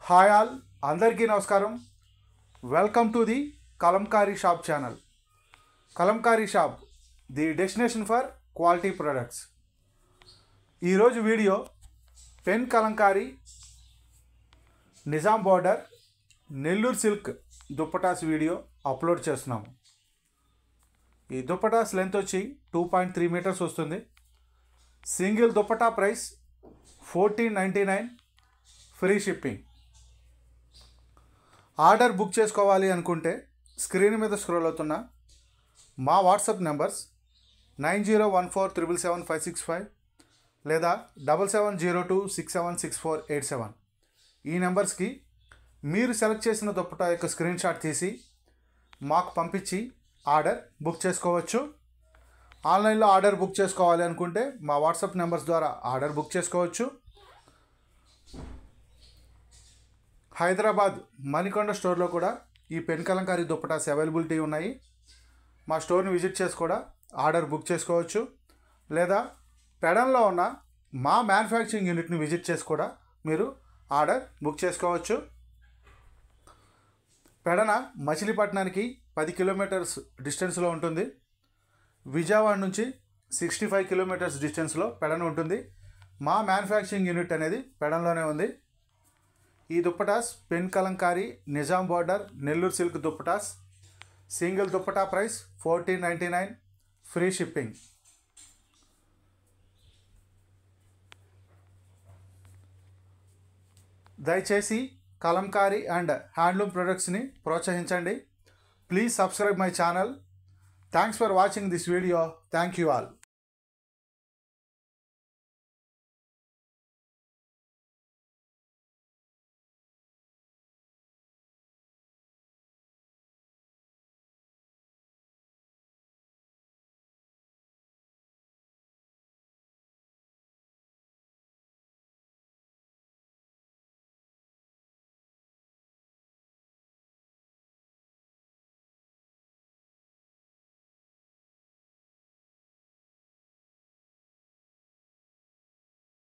Hi all, అందరికీ నమస్కారం. Welcome to the Kalamkari shop channel. Kalamkari shop, the destination for quality products. ఈరోజు video pen Kalamkari Nizam border Nellore silk dupattas video upload చేస్తున్నాము. ఈ dupattas length వచ్చి 2.3 metres వస్తుంది. Single dupatta price 1499, free shipping. Order book చేసుకోవాలి అనుకుంటే స్క్రీన్ మీద స్క్రోల్ అవుతున్న మా వాట్సాప్ నెంబర్స్ 9014777565 లేదా 7702676487 ఈ నెంబర్స్కి మీరు సెలెక్ట్ చేసిన దుప్పటా యొక్క స్క్రీన్ షాట్ తీసి మాకు పంపించి ఆర్డర్ బుక్ చేసుకోవచ్చు. ఆన్లైన్లో ఆర్డర్ బుక్ చేసుకోవాలి అనుకుంటే మా వాట్సాప్ నెంబర్స్ ద్వారా ఆర్డర్ బుక్ చేసుకోవచ్చు. హైదరాబాద్ మణికొండ స్టోర్లో కూడా ఈ పెన్ కలంకారీ దుప్పటాస్ అవైలబిలిటీ ఉన్నాయి. మా స్టోర్ని విజిట్ చేసి కూడా ఆర్డర్ బుక్ చేసుకోవచ్చు. లేదా పెడన్లో ఉన్న మా మ్యానుఫ్యాక్చరింగ్ యూనిట్ని విజిట్ చేసి కూడా మీరు ఆర్డర్ బుక్ చేసుకోవచ్చు. పెడన మచిలీపట్నానికి 10 కిలోమీటర్స్ డిస్టెన్స్లో ఉంటుంది. విజయవాడ నుంచి 65 కిలోమీటర్స్ డిస్టెన్స్లో పెడన ఉంటుంది. మా మ్యానుఫ్యాక్చరింగ్ యూనిట్ అనేది పెడన్లోనే ఉంది. ఈ dupattas pen Kalamkari Nizam border Nellore silk dupattas. Single dupatta price 1499, free shipping. దయచేసి కలంకారీ అండ్ హ్యాండ్లూమ్ ప్రొడక్ట్స్ని ప్రోత్సహించండి. Please subscribe my channel. Thanks for watching this video. Thank you all.